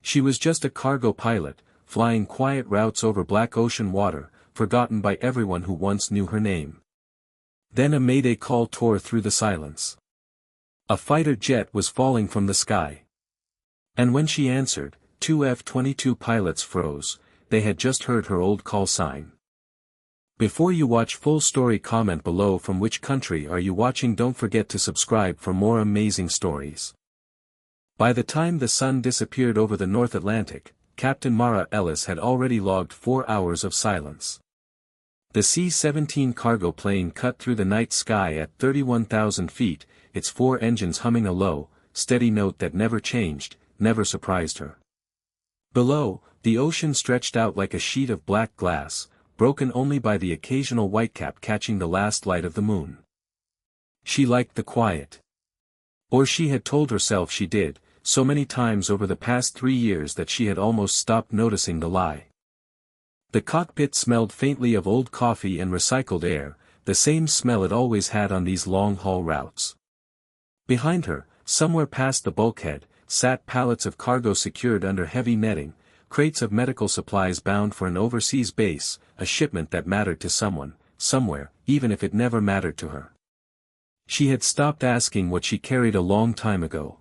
She was just a cargo pilot, flying quiet routes over black ocean water, forgotten by everyone who once knew her name. Then a Mayday call tore through the silence. A fighter jet was falling from the sky. And when she answered, two F-22 pilots froze. They had just heard her old call sign. Before you watch full story, comment below from which country are you watching. Don't forget to subscribe for more amazing stories. By the time the sun disappeared over the North Atlantic, Captain Mara Ellis had already logged 4 hours of silence. The C-17 cargo plane cut through the night sky at 31,000 feet, its 4 engines humming a low, steady note that never changed, never surprised her. Below, the ocean stretched out like a sheet of black glass, broken only by the occasional whitecap catching the last light of the moon. She liked the quiet. Or she had told herself she did, so many times over the past 3 years that she had almost stopped noticing the lie. The cockpit smelled faintly of old coffee and recycled air, the same smell it always had on these long-haul routes. Behind her, somewhere past the bulkhead, sat pallets of cargo secured under heavy netting, crates of medical supplies bound for an overseas base, a shipment that mattered to someone, somewhere, even if it never mattered to her. She had stopped asking what she carried a long time ago.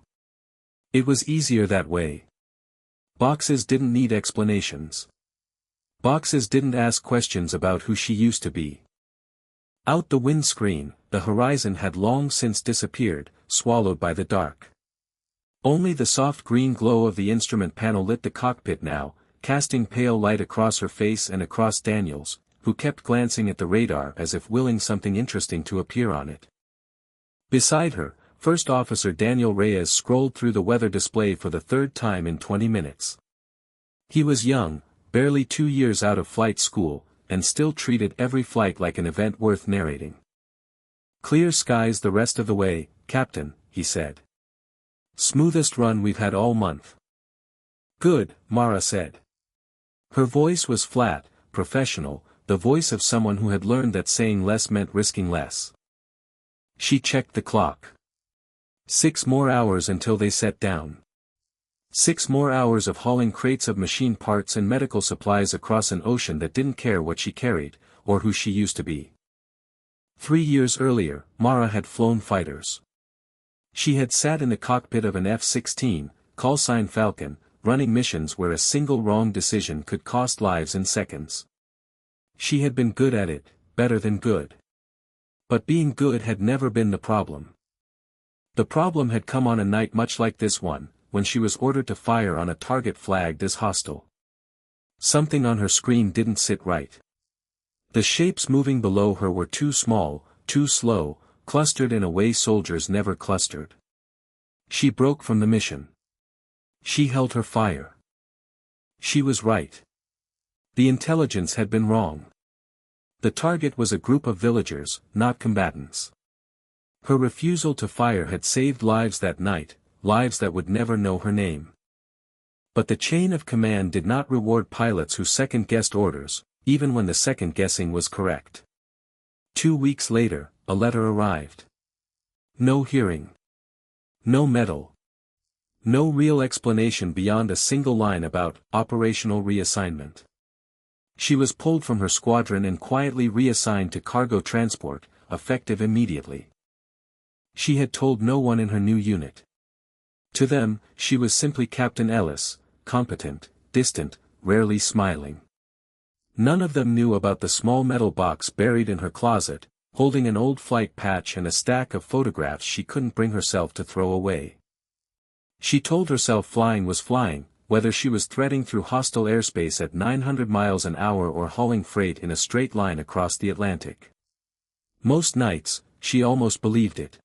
It was easier that way. Boxes didn't need explanations. Boxes didn't ask questions about who she used to be. Out the windscreen, the horizon had long since disappeared, swallowed by the dark. Only the soft green glow of the instrument panel lit the cockpit now, casting pale light across her face and across Daniel's, who kept glancing at the radar as if willing something interesting to appear on it. Beside her, First Officer Daniel Reyes scrolled through the weather display for the 3rd time in 20 minutes. He was young, barely 2 years out of flight school, and still treated every flight like an event worth narrating. "Clear skies the rest of the way, Captain," he said. "Smoothest run we've had all month." "Good," Mara said. Her voice was flat, professional, the voice of someone who had learned that saying less meant risking less. She checked the clock. 6 more hours until they set down. 6 more hours of hauling crates of machine parts and medical supplies across an ocean that didn't care what she carried, or who she used to be. 3 years earlier, Mara had flown fighters. She had sat in the cockpit of an F-16, callsign Falcon, running missions where a single wrong decision could cost lives in seconds. She had been good at it, better than good. But being good had never been the problem. The problem had come on a night much like this one, when she was ordered to fire on a target flagged as hostile. Something on her screen didn't sit right. The shapes moving below her were too small, too slow, clustered in a way soldiers never clustered. She broke from the mission. She held her fire. She was right. The intelligence had been wrong. The target was a group of villagers, not combatants. Her refusal to fire had saved lives that night, lives that would never know her name. But the chain of command did not reward pilots who second-guessed orders, even when the second-guessing was correct. 2 weeks later, a letter arrived. No hearing. No medal. No real explanation beyond a single line about operational reassignment. She was pulled from her squadron and quietly reassigned to cargo transport, effective immediately. She had told no one in her new unit. To them, she was simply Captain Ellis, competent, distant, rarely smiling. None of them knew about the small metal box buried in her closet, holding an old flight patch and a stack of photographs she couldn't bring herself to throw away. She told herself flying was flying, whether she was threading through hostile airspace at 900 miles an hour or hauling freight in a straight line across the Atlantic. Most nights, she almost believed it.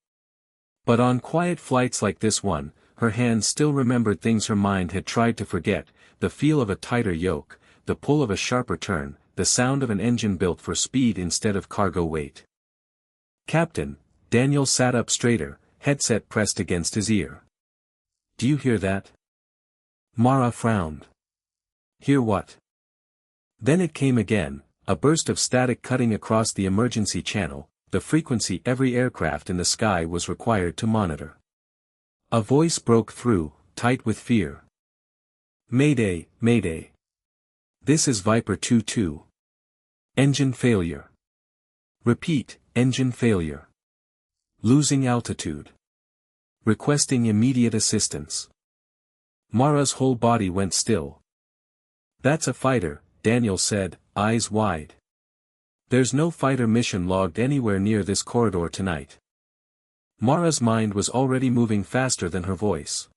But on quiet flights like this one, her hands still remembered things her mind had tried to forget, the feel of a tighter yoke, the pull of a sharper turn, the sound of an engine built for speed instead of cargo weight. "Captain," Daniel sat up straighter, headset pressed against his ear. "Do you hear that?" Mara frowned. "Hear what?" Then it came again, a burst of static cutting across the emergency channel, the frequency every aircraft in the sky was required to monitor. A voice broke through, tight with fear. Mayday, Mayday. This is Viper 2-2. Engine failure. Repeat, engine failure. Losing altitude. Requesting immediate assistance. Mara's whole body went still. That's a fighter, Daniel said, eyes wide. There's no fighter mission logged anywhere near this corridor tonight. Mara's mind was already moving faster than her voice.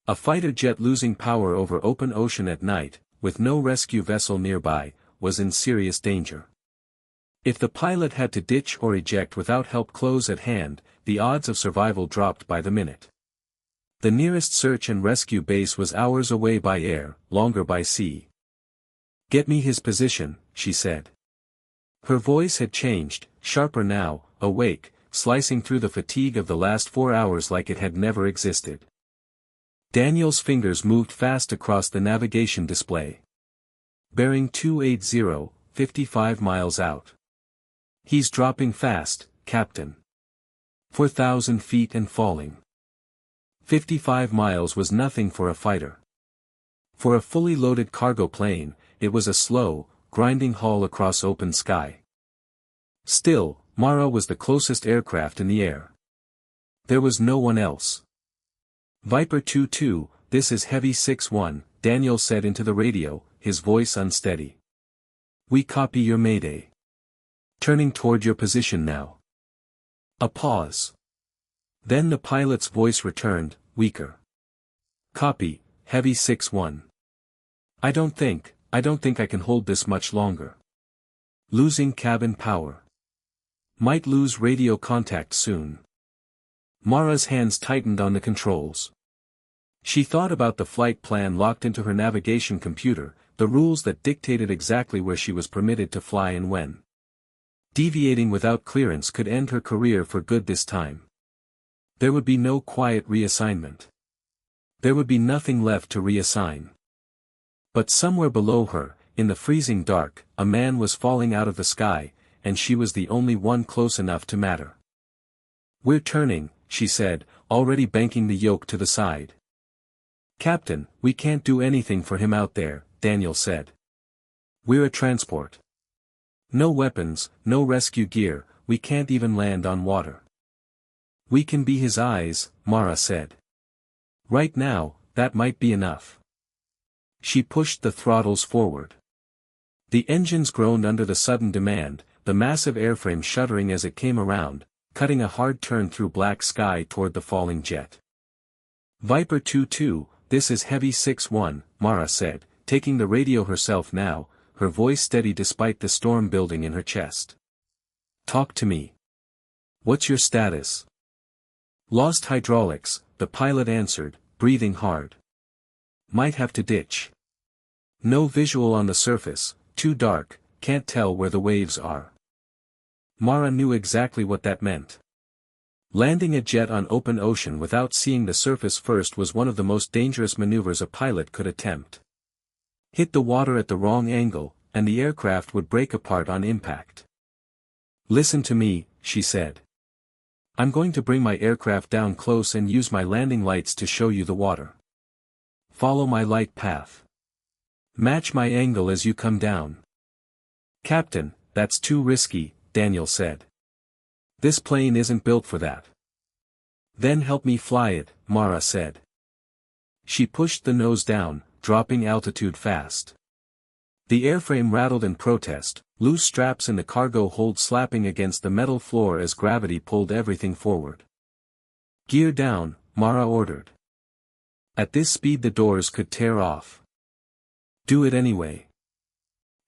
A fighter jet losing power over open ocean at night, with no rescue vessel nearby, was in serious danger. If the pilot had to ditch or eject without help close at hand, the odds of survival dropped by the minute. The nearest search and rescue base was hours away by air, longer by sea. "Get me his position," she said. Her voice had changed, sharper now, awake, slicing through the fatigue of the last 4 hours like it had never existed. Daniel's fingers moved fast across the navigation display. Bearing 280, 55 miles out. He's dropping fast, Captain. 4,000 feet and falling. 55 miles was nothing for a fighter. For a fully loaded cargo plane, it was a slow, grinding haul across open sky. Still, Mara was the closest aircraft in the air. There was no one else. Viper 2-2, this is Heavy 6-1, Daniel said into the radio, his voice unsteady. We copy your mayday. Turning toward your position now. A pause. Then the pilot's voice returned, weaker. Copy, Heavy 6-1. I don't think I can hold this much longer. Losing cabin power. Might lose radio contact soon. Mara's hands tightened on the controls. She thought about the flight plan locked into her navigation computer, the rules that dictated exactly where she was permitted to fly and when. Deviating without clearance could end her career for good this time. There would be no quiet reassignment. There would be nothing left to reassign. But somewhere below her, in the freezing dark, a man was falling out of the sky, and she was the only one close enough to matter. We're turning, she said, already banking the yoke to the side. Captain, we can't do anything for him out there, Daniel said. We're a transport. No weapons, no rescue gear, we can't even land on water. We can be his eyes, Mara said. Right now, that might be enough. She pushed the throttles forward. The engines groaned under the sudden demand, the massive airframe shuddering as it came around, cutting a hard turn through black sky toward the falling jet. Viper 2-2, this is Heavy 6-1, Mara said, taking the radio herself now, her voice steady despite the storm building in her chest. Talk to me. What's your status? Lost hydraulics, the pilot answered, breathing hard. Might have to ditch. No visual on the surface, too dark, can't tell where the waves are. Mara knew exactly what that meant. Landing a jet on open ocean without seeing the surface first was one of the most dangerous maneuvers a pilot could attempt. Hit the water at the wrong angle, and the aircraft would break apart on impact. Listen to me, she said. I'm going to bring my aircraft down close and use my landing lights to show you the water. Follow my light path. Match my angle as you come down. Captain, that's too risky, Daniel said. This plane isn't built for that. Then help me fly it, Mara said. She pushed the nose down, dropping altitude fast. The airframe rattled in protest, loose straps in the cargo hold slapping against the metal floor as gravity pulled everything forward. Gear down, Mara ordered. At this speed the doors could tear off. Do it anyway.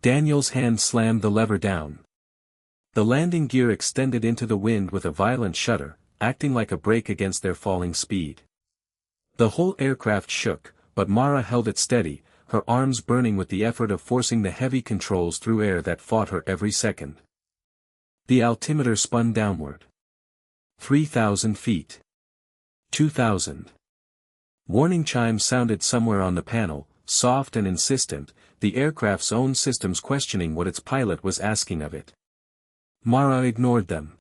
Daniel's hand slammed the lever down. The landing gear extended into the wind with a violent shudder, acting like a brake against their falling speed. The whole aircraft shook, but Mara held it steady, her arms burning with the effort of forcing the heavy controls through air that fought her every second. The altimeter spun downward. 3,000 feet. 2,000. Warning chimes sounded somewhere on the panel, soft and insistent, the aircraft's own systems questioning what its pilot was asking of it. Mara ignored them.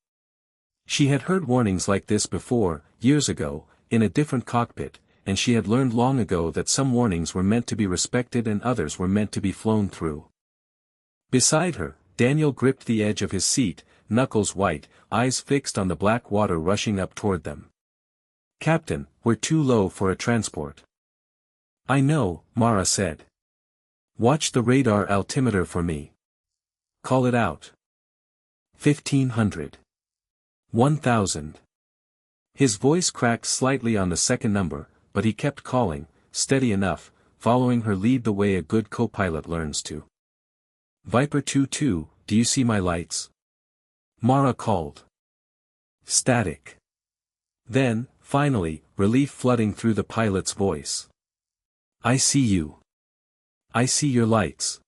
She had heard warnings like this before, years ago, in a different cockpit, and she had learned long ago that some warnings were meant to be respected and others were meant to be flown through. Beside her, Daniel gripped the edge of his seat, knuckles white, eyes fixed on the black water rushing up toward them. "Captain, we're too low for a transport." "I know," Mara said. "Watch the radar altimeter for me. Call it out." 1500. 1000. His voice cracked slightly on the second number, but he kept calling, steady enough, following her lead the way a good co-pilot learns to. "Viper 2-2, do you see my lights?" Mara called. Static. Then, finally, relief flooding through the pilot's voice. "I see you. I see your lights."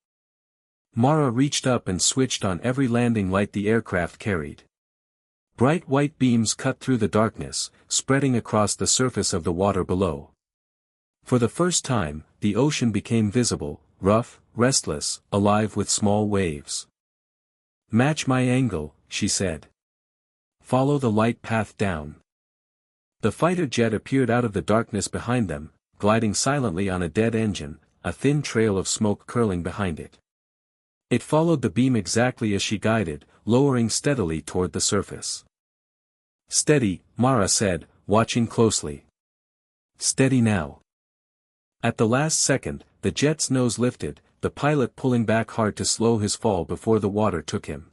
Mara reached up and switched on every landing light the aircraft carried. Bright white beams cut through the darkness, spreading across the surface of the water below. For the first time, the ocean became visible, rough, restless, alive with small waves. "Match my angle," she said. "Follow the light path down." The fighter jet appeared out of the darkness behind them, gliding silently on a dead engine, a thin trail of smoke curling behind it. It followed the beam exactly as she guided, lowering steadily toward the surface. "Steady," Mara said, watching closely. "Steady now." At the last second, the jet's nose lifted, the pilot pulling back hard to slow his fall before the water took him.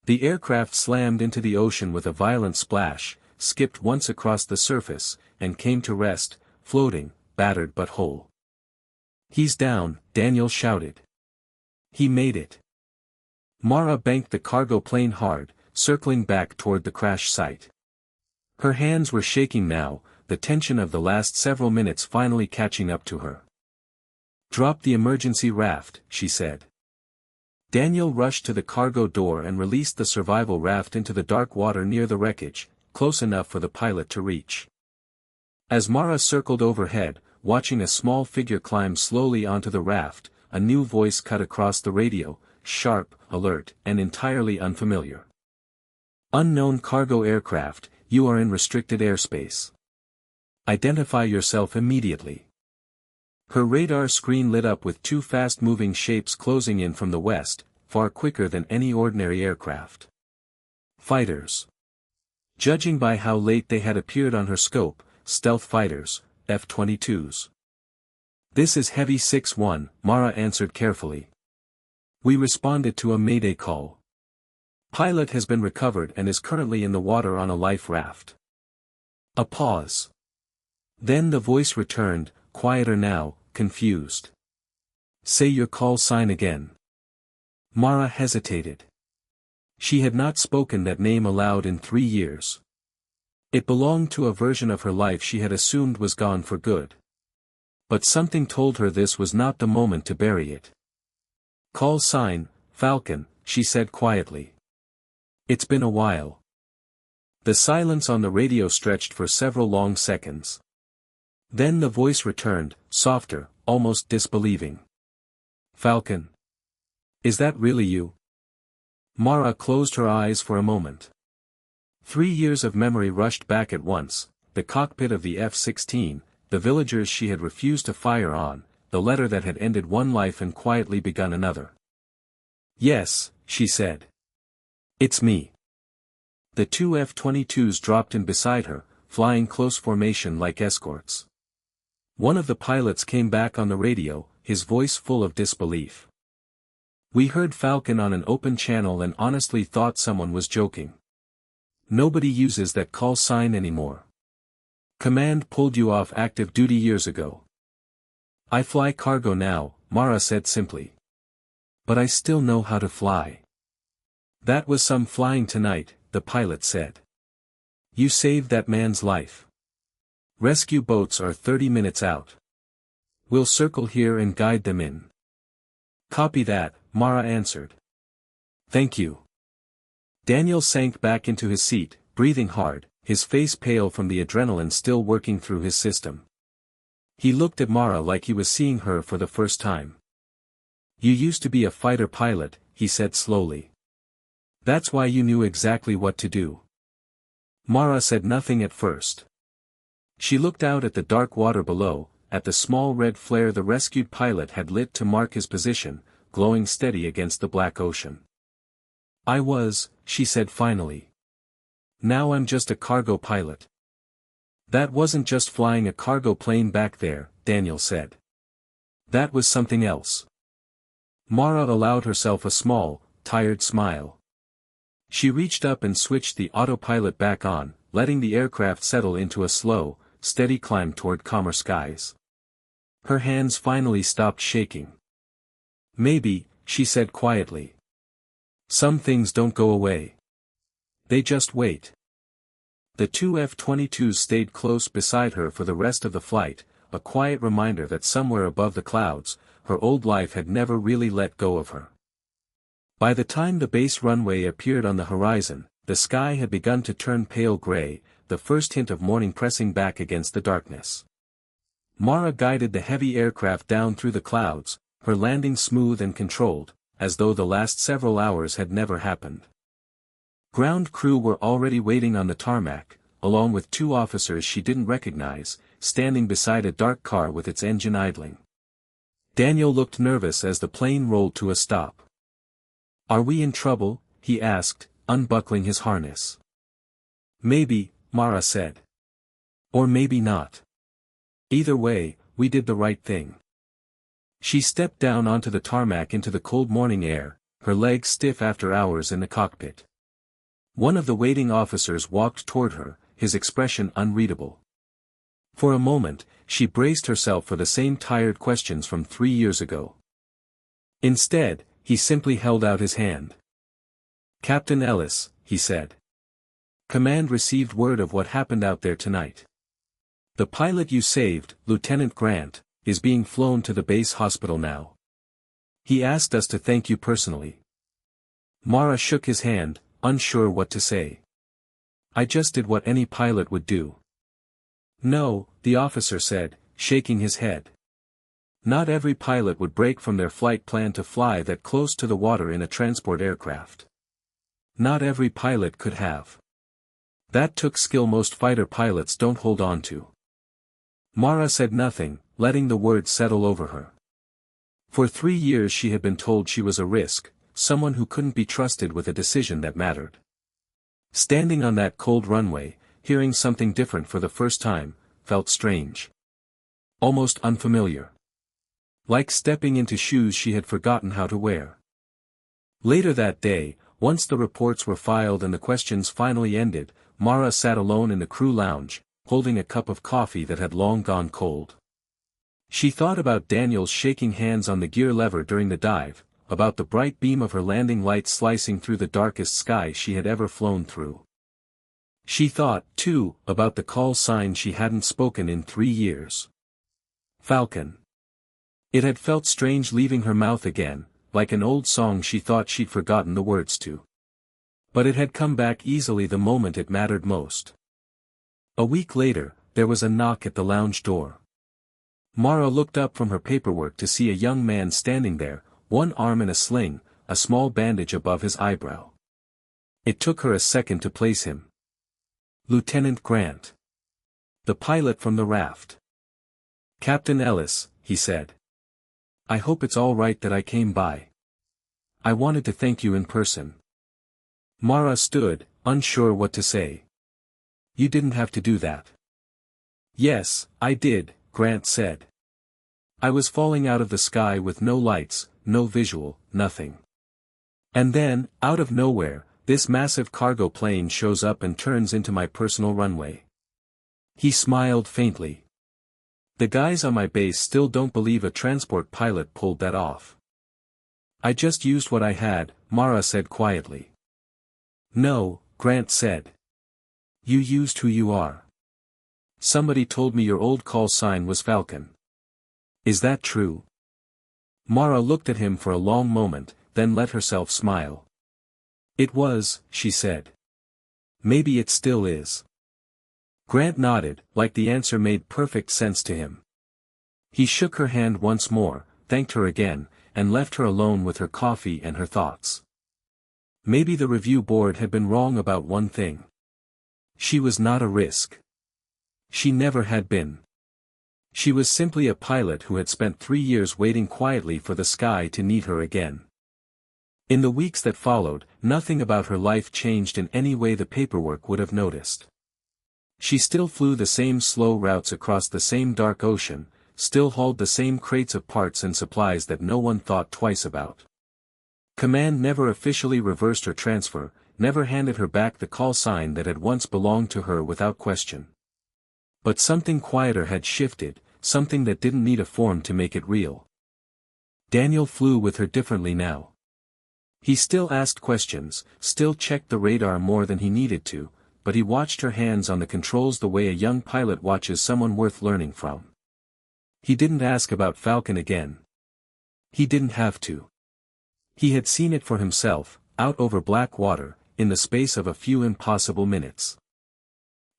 The aircraft slammed into the ocean with a violent splash, skipped once across the surface, and came to rest, floating, battered but whole. "He's down," Daniel shouted. "He made it." Mara banked the cargo plane hard, circling back toward the crash site. Her hands were shaking now, the tension of the last several minutes finally catching up to her. "Drop the emergency raft," she said. Daniel rushed to the cargo door and released the survival raft into the dark water near the wreckage, close enough for the pilot to reach. As Mara circled overhead, watching a small figure climb slowly onto the raft, a new voice cut across the radio, sharp, alert, and entirely unfamiliar. "Unknown cargo aircraft, you are in restricted airspace. Identify yourself immediately." Her radar screen lit up with two fast-moving shapes closing in from the west, far quicker than any ordinary aircraft. Fighters. Judging by how late they had appeared on her scope, stealth fighters, F-22s. "This is Heavy 6-1, Mara answered carefully. "We responded to a Mayday call. Pilot has been recovered and is currently in the water on a life raft." A pause. Then the voice returned, quieter now, confused. "Say your call sign again." Mara hesitated. She had not spoken that name aloud in 3 years. It belonged to a version of her life she had assumed was gone for good. But something told her this was not the moment to bury it. "Call sign, Falcon," she said quietly. "It's been a while." The silence on the radio stretched for several long seconds. Then the voice returned, softer, almost disbelieving. "Falcon? Is that really you?" Mara closed her eyes for a moment. 3 years of memory rushed back at once, the cockpit of the F-16, the villagers she had refused to fire on, the letter that had ended one life and quietly begun another. "Yes," she said. "It's me." The two F-22s dropped in beside her, flying close formation like escorts. One of the pilots came back on the radio, his voice full of disbelief. "We heard Falcon on an open channel and honestly thought someone was joking. Nobody uses that call sign anymore. Command pulled you off active duty years ago." "I fly cargo now," Mara said simply. "But I still know how to fly." "That was some flying tonight," the pilot said. "You saved that man's life. Rescue boats are 30 minutes out. We'll circle here and guide them in." "Copy that," Mara answered. "Thank you." Daniel sank back into his seat, breathing hard, his face pale from the adrenaline still working through his system. He looked at Mara like he was seeing her for the first time. "You used to be a fighter pilot," he said slowly. "That's why you knew exactly what to do." Mara said nothing at first. She looked out at the dark water below, at the small red flare the rescued pilot had lit to mark his position, glowing steady against the black ocean. She said finally. Now I'm just a cargo pilot. That wasn't just flying a cargo plane back there, Daniel said. That was something else. Mara allowed herself a small, tired smile. She reached up and switched the autopilot back on, letting the aircraft settle into a slow, steady climb toward calmer skies. Her hands finally stopped shaking. Maybe, she said quietly. Some things don't go away. They just wait. The two F-22s stayed close beside her for the rest of the flight, a quiet reminder that somewhere above the clouds, her old life had never really let go of her. By the time the base runway appeared on the horizon, the sky had begun to turn pale gray, the first hint of morning pressing back against the darkness. Mara guided the heavy aircraft down through the clouds, her landing smooth and controlled, as though the last several hours had never happened. Ground crew were already waiting on the tarmac, along with two officers she didn't recognize, standing beside a dark car with its engine idling. Daniel looked nervous as the plane rolled to a stop. "Are we in trouble?" he asked, unbuckling his harness. "Maybe," Mara said. "Or maybe not. Either way, we did the right thing." She stepped down onto the tarmac into the cold morning air, her legs stiff after hours in the cockpit. One of the waiting officers walked toward her, his expression unreadable. For a moment, she braced herself for the same tired questions from 3 years ago. Instead, he simply held out his hand. "Captain Ellis," he said. "Command received word of what happened out there tonight. The pilot you saved, Lieutenant Grant, is being flown to the base hospital now. He asked us to thank you personally." Mara shook his hand, unsure what to say. "I just did what any pilot would do." "No," the officer said, shaking his head. "Not every pilot would break from their flight plan to fly that close to the water in a transport aircraft. Not every pilot could have. That took skill most fighter pilots don't hold on to." Mara said nothing, letting the words settle over her. For 3 years she had been told she was a risk, someone who couldn't be trusted with a decision that mattered. Standing on that cold runway, hearing something different for the first time, felt strange. Almost unfamiliar. Like stepping into shoes she had forgotten how to wear. Later that day, once the reports were filed and the questions finally ended, Mara sat alone in the crew lounge, holding a cup of coffee that had long gone cold. She thought about Daniel's shaking hands on the gear lever during the dive, about the bright beam of her landing lights slicing through the darkest sky she had ever flown through. She thought, too, about the call sign she hadn't spoken in 3 years. Falcon. It had felt strange leaving her mouth again, like an old song she thought she'd forgotten the words to. But it had come back easily the moment it mattered most. A week later, there was a knock at the lounge door. Mara looked up from her paperwork to see a young man standing there, one arm in a sling, a small bandage above his eyebrow. It took her a second to place him. Lieutenant Grant. The pilot from the raft. "Captain Ellis," he said. "I hope it's all right that I came by. I wanted to thank you in person." Mara stood, unsure what to say. "You didn't have to do that." "Yes, I did," Grant said. "I was falling out of the sky with no lights, no visual, nothing. And then, out of nowhere, this massive cargo plane shows up and turns into my personal runway." He smiled faintly. "The guys on my base still don't believe a transport pilot pulled that off." "I just used what I had," Mara said quietly. "No," Grant said. "You used who you are. Somebody told me your old call sign was Falcon. Is that true?" Mara looked at him for a long moment, then let herself smile. "It was," she said. "Maybe it still is." Grant nodded, like the answer made perfect sense to him. He shook her hand once more, thanked her again, and left her alone with her coffee and her thoughts. Maybe the review board had been wrong about one thing. She was not a risk. She never had been. She was simply a pilot who had spent 3 years waiting quietly for the sky to need her again. In the weeks that followed, nothing about her life changed in any way the paperwork would have noticed. She still flew the same slow routes across the same dark ocean, still hauled the same crates of parts and supplies that no one thought twice about. Command never officially reversed her transfer, never handed her back the call sign that had once belonged to her without question. But something quieter had shifted, something that didn't need a form to make it real. Daniel flew with her differently now. He still asked questions, still checked the radar more than he needed to, but he watched her hands on the controls the way a young pilot watches someone worth learning from. He didn't ask about Falcon again. He didn't have to. He had seen it for himself, out over black water, in the space of a few impossible minutes.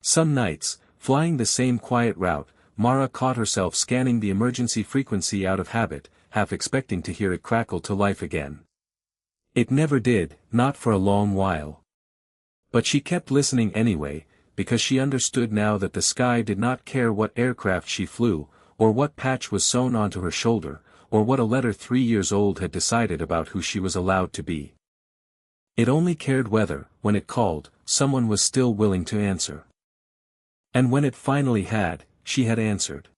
Some nights, flying the same quiet route, Mara caught herself scanning the emergency frequency out of habit, half expecting to hear it crackle to life again. It never did, not for a long while. But she kept listening anyway, because she understood now that the sky did not care what aircraft she flew, or what patch was sewn onto her shoulder, or what a letter 3 years old had decided about who she was allowed to be. It only cared whether, when it called, someone was still willing to answer. And when it finally had, she had answered.